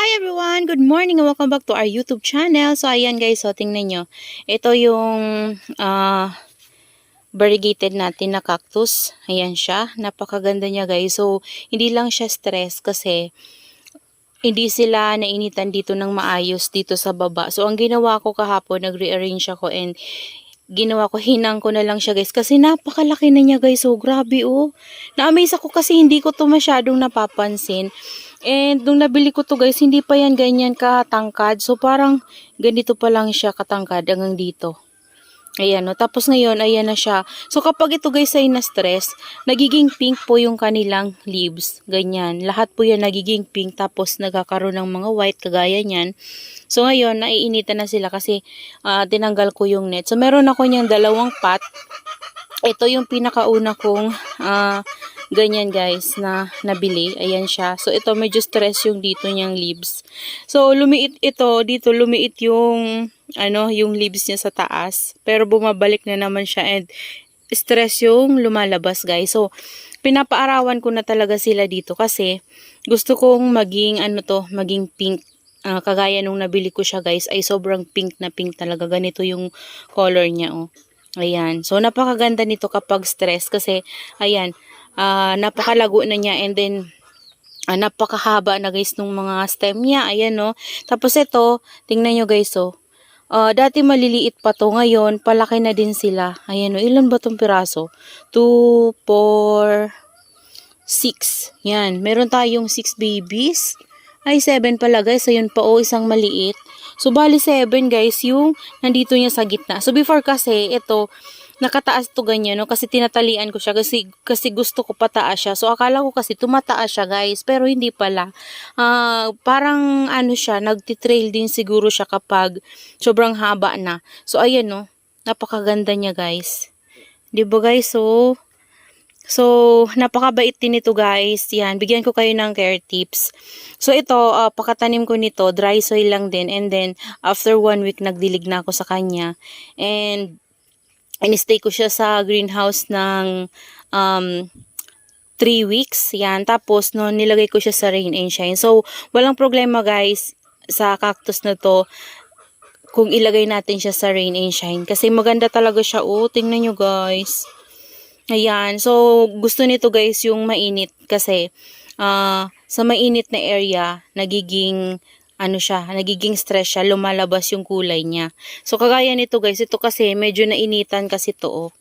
Hi everyone! Good morning and welcome back to our YouTube channel. So ayan guys, so tingnan nyo. Ito yung variegated natin na cactus. Ayan siya. Napakaganda niya guys. So hindi lang siya stress kasi hindi sila nainitan dito ng maayos dito sa baba. So ang ginawa ko kahapon, nag-rearrange ako and ginawa ko, hinang ko na lang siya guys. Kasi napakalaki na niya guys. So grabe oh. Na-amaze ako kasi hindi ko to masyadong napapansin. And nung nabili ko to guys, hindi pa yan ganyan katangkad. So parang ganito pa lang siya katangkad hanggang dito. Ayan no. Tapos ngayon, ayan na siya. So kapag ito guys ay na-stress, nagiging pink po yung kanilang leaves. Ganyan. Lahat po yan nagiging pink. Tapos nagkakaroon ng mga white kagaya niyan. So ngayon, naiinitan na sila kasi tinanggal ko yung net. So meron ako niyang dalawang pot. Ito yung pinakauna kong ganyan guys na nabili. Ayan siya. So ito medyo stress yung dito niyang leaves. So lumiit ito. Dito lumiit yung yung leaves niya sa taas. Pero bumabalik na naman siya and stress yung lumalabas guys. So pinapaarawan ko na talaga sila dito kasi gusto kong maging maging pink. Kagaya nung nabili ko siya guys ay sobrang pink na pink talaga. Ganito yung color niya oh. Ayan. So napakaganda nito kapag stress kasi ayan. Napakalago na niya and then napakahaba na guys nung mga stem niya. Ayan no. Tapos ito, tingnan nyo guys oh. Dati maliliit pa to. Ngayon, palaki na din sila. Ayan o. Ilan ba tong piraso? 2, 4, 6. Yan. Meron tayong 6 babies. Ay, 7 pala guys. Ayun pa o. Isang maliit. So, bali 7 guys. Yung nandito niya sa gitna. So, before kasi, ito, nakataas to ganyan, no? Kasi tinatalian ko siya. Kasi gusto ko pataas siya. So, akala ko kasi tumataas siya, guys. Pero hindi pala. Parang, siya, nagtitrail din siguro siya kapag sobrang haba na. So, ayan, no? Napakaganda niya, guys. Diba, guys? So, napakabait din ito, guys. Yan, bigyan ko kayo ng care tips. So, ito, pakatanim ko nito, dry soil lang din. And then, after 1 week, nagdilig na ako sa kanya. And, in-stay ko siya sa greenhouse ng 3 weeks. Yan. Tapos, no, nilagay ko siya sa rain and shine. So, walang problema guys sa cactus na to kung ilagay natin siya sa rain and shine. Kasi maganda talaga siya. Oh, tingnan nyo guys. Ayan. So, gusto nito guys yung mainit. Kasi, sa mainit na area, nagiging nagiging stress siya, lumalabas yung kulay niya. So, kagaya nito guys, ito kasi medyo nainitan kasi to, oh.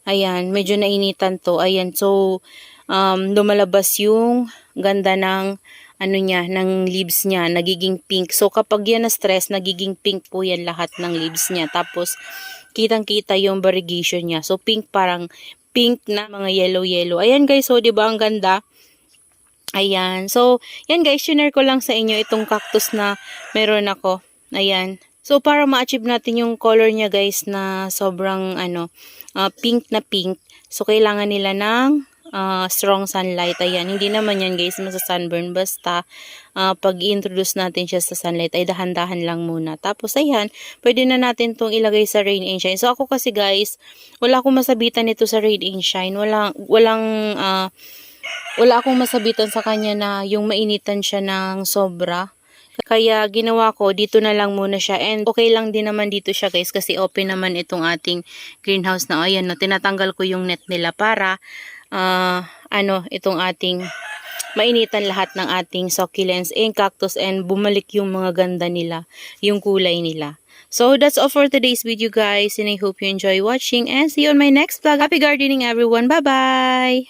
Ayan, medyo nainitan to. Ayan, so, lumalabas yung ganda ng, ng leaves niya, nagiging pink. So, kapag yan na stress, nagiging pink po yan lahat ng leaves niya. Tapos, kitang-kita yung variegation niya. So, pink parang pink na mga yellow-yellow. Ayan guys, so, diba ang ganda? Ayan. So, yan guys, share ko lang sa inyo itong cactus na meron ako. Ayan. So, para ma-achieve natin yung color niya guys na sobrang pink na pink. So, kailangan nila ng strong sunlight. Ayan. Hindi naman yan guys masa-sunburn. Basta, pag i-introduce natin siya sa sunlight ay dahan-dahan lang muna. Tapos, ayan. Pwede na natin itong ilagay sa rain and shine. So, ako kasi guys, wala akong masabitan nito sa rain and shine. Wala akong masabitan sa kanya na yung mainitan siya ng sobra. Kaya ginawa ko, dito na lang muna siya. And okay lang din naman dito siya guys kasi open naman itong ating greenhouse na. Ayan, no, tinatanggal ko yung net nila para itong ating mainitan lahat ng ating succulents and cactus and bumalik yung mga ganda nila, yung kulay nila. So, that's all for today's video guys and I hope you enjoy watching and see you on my next vlog. Happy gardening everyone! Bye-bye!